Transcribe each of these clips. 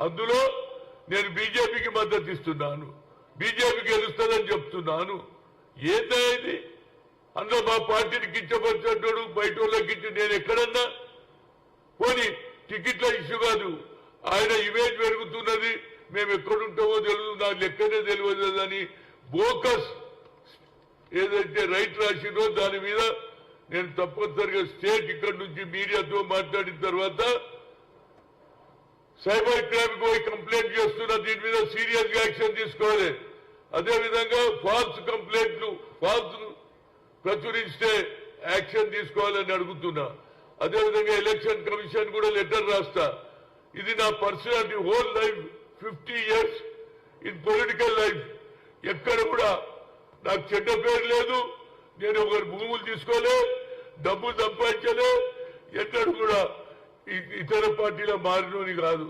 అందులో నేను బీజేపీకి మద్దతు ఇస్తున్నాను, బీజేపీ గెలుస్తుందని చెప్తున్నాను. ఏందా ఇది? అందులో మా పార్టీని కించపరిచాడు, బయట వాళ్ళకి ఇచ్చి నేను ఎక్కడన్నా పోనీ టికెట్ల ఇష్యూ కాదు, ఆయన ఇమేజ్ పెరుగుతున్నది, మేము ఎక్కడుంటామో తెలియదు, నాకు లెక్కనే తెలియదు అని బోకస్ ఏదైతే రైట్ రాసిందో దాని మీద నేను తప్పనిసరిగా స్టేట్ ఇక్కడి నుంచి మీడియాతో మాట్లాడిన తర్వాత సైబర్ క్రైమ్ పోయి కంప్లైంట్ చేస్తున్నా, దీని మీద సీరియస్ గా యాక్షన్ తీసుకోవాలి. అదేవిధంగా ఫాల్స్ కంప్లైంట్లు ఫాల్స్ ప్రచురిస్తే యాక్షన్ తీసుకోవాలని అడుగుతున్నా. అదేవిధంగా ఎలక్షన్ కమిషన్ కూడా లెటర్ రాస్తా. ఇది నా personality, whole life 50 years in political life ఎక్కడ కూడా నాకు చెడ్డ పేరు లేదు, నేను ఒకరి భూములు తీసుకోలే, డబ్బులు సంపాదించలే, ఎక్కడ కూడా ఇతర పార్టీలో మారినోని కాదు.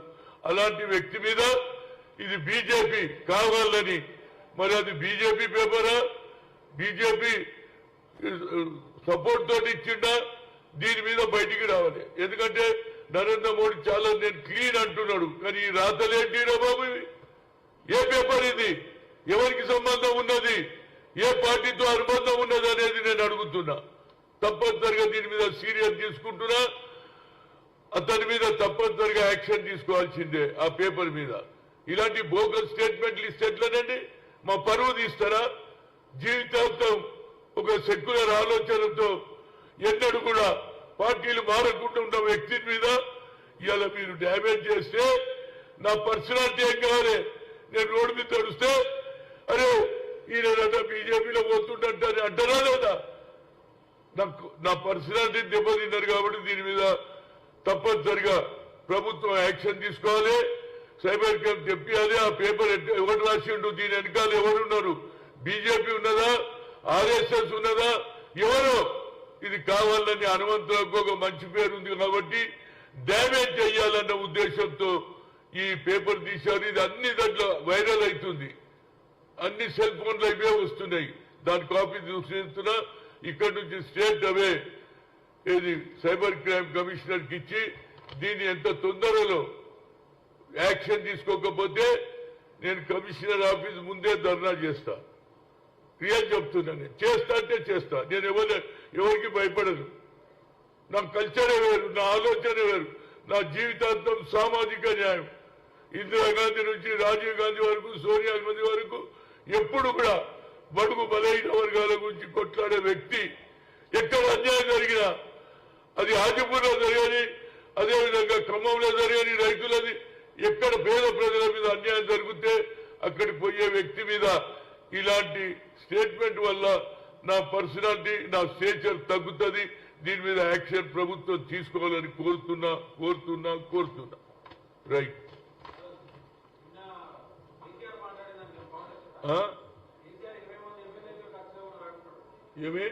అలాంటి వ్యక్తి మీద ఇది బీజేపీ కావాలని, మరి అది బీజేపీ పేపరా, బీజేపీ సపోర్ట్ తోటి ఇచ్చిండా, దీని మీద బయటికి రావాలి. ఎందుకంటే నరేంద్ర మోడీ చాలా నేను క్లీన్ అంటున్నాడు, కానీ ఈ రాతలేంటి రా బాబు? ఏ పేపర్ ఇది? ఎవరికి సంబంధం ఉన్నది? ఏ పార్టీతో అనుబంధం ఉన్నది అనేది నేను అడుగుతున్నా. తప్పనిసరిగా దీని మీద సీరియస్ తీసుకుంటున్నా, అతని మీద తప్పనిసరిగా యాక్షన్ తీసుకోవాల్సిందే. ఆ పేపర్ మీద ఇలాంటి బోగస్ స్టేట్మెంట్లు ఇస్తే ఎట్లనండి? మా పరువు తీస్తారా? జీవితాంతం ఒక సెక్యులర్ ఆలోచనతో ఎన్నడూ కూడా పార్టీలు మారకుండా ఉన్న వ్యక్తి మీద ఇలా మీరు డ్యామేజ్ చేస్తే నా పర్సనాలిటీ ఏం కావాలి? నేను రోడ్డు మీద తడుస్తే అరే ఈయన బీజేపీలో పోతుంటారు అంటారా లేదా? నా పర్సనాలిటీ దెబ్బతిన్నారు. కాబట్టి దీని మీద తప్పనిసరిగా ప్రభుత్వం యాక్షన్ తీసుకోవాలి, సైబర్ క్రైమ్ తెప్పియాలి. ఆ పేపర్ ఎవరు రాసిండు, దీని వెనకాల ఎవరున్నారు? బీజేపీ ఉన్నదా, ఆర్ఎస్ఎస్ ఉన్నదా, ఎవరు? ఇది కావాలని హనుమంతులకు ఒక మంచి పేరు ఉంది కాబట్టి డ్యామేజ్ చేయాలన్న ఉద్దేశంతో ఈ పేపర్ తీశారు. ఇది అన్ని దాంట్లో వైరల్ అవుతుంది, అన్ని సెల్ ఫోన్లు అవే వస్తున్నాయి. దాని కాపీ చూస్తున్నా. ఇక్కడ నుంచి స్టేట్ అవే ఇది సైబర్ క్రైమ్ కమిషనర్కి ఇచ్చి దీన్ని ఎంత తొందరలో యాక్షన్ తీసుకోకపోతే నేను కమిషనర్ ఆఫీస్ ముందే ధర్నా చేస్తా. రియల్ చెప్తున్నా, నేను చేస్తా అంటే చేస్తా. నేను ఎవరికి భయపడను. నా కల్చరే వేరు, నా ఆలోచన వేరు. నా జీవితాంతం సామాజిక న్యాయం, ఇందిరాగాంధీ నుంచి రాజీవ్ గాంధీ వరకు, సోనియా గాంధీ వరకు ఎప్పుడు కూడా బడుగు బలహీన వర్గాల గురించి కొట్లాడే వ్యక్తి. ఎక్కడ అన్యాయం జరిగినా, అది హాజీపూర్లో జరగని, అదేవిధంగా ఖమ్మంలో జరగని, రైతులది ఎక్కడ పేద ప్రజల మీద అన్యాయం జరిగితే అక్కడికి పోయే వ్యక్తి మీద ఇలాంటి స్టేట్మెంట్ వల్ల నా పర్సనాలిటీ, నా స్టేచర్ తగ్గుతుంది. దీని మీద యాక్షన్ ప్రభుత్వం తీసుకోవాలని కోరుతున్నా. రైట్. ఏమి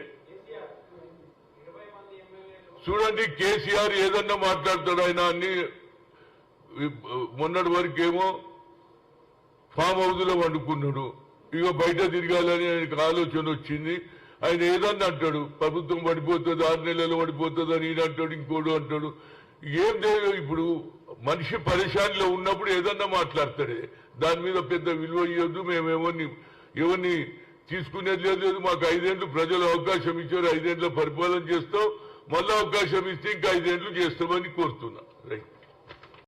చూడండి, కేసీఆర్ ఏదన్నా మాట్లాడతాడు. ఆయన అన్ని మొన్నటి వరకేమో ఫామ్ హౌస్ లో వండుకున్నాడు, ఇక బయట తిరగాలని ఆయనకు ఆలోచన వచ్చింది. ఆయన ఏదన్నా అంటాడు, ప్రభుత్వం పడిపోతుంది, 6 నెలలు పడిపోతుంది అని ఈయన అంటాడు, ఇంకోడు అంటాడు. ఏం లేదు, ఇప్పుడు మనిషి పరిశానిలో ఉన్నప్పుడు ఏదన్నా మాట్లాడతాడే, దాని మీద పెద్ద విలువ ఇవ్వద్దు. ఎవరిని తీసుకునేది లేదు. మాకు 5 ఏళ్ళు ప్రజలు అవకాశం ఇచ్చారు, 5 ఏళ్ళ పరిపాలన చేస్తాం, మళ్ళీ అవకాశం ఇస్తే ఇంకా 5 ఏళ్ళు చేస్తామని కోరుతున్నా. రైట్.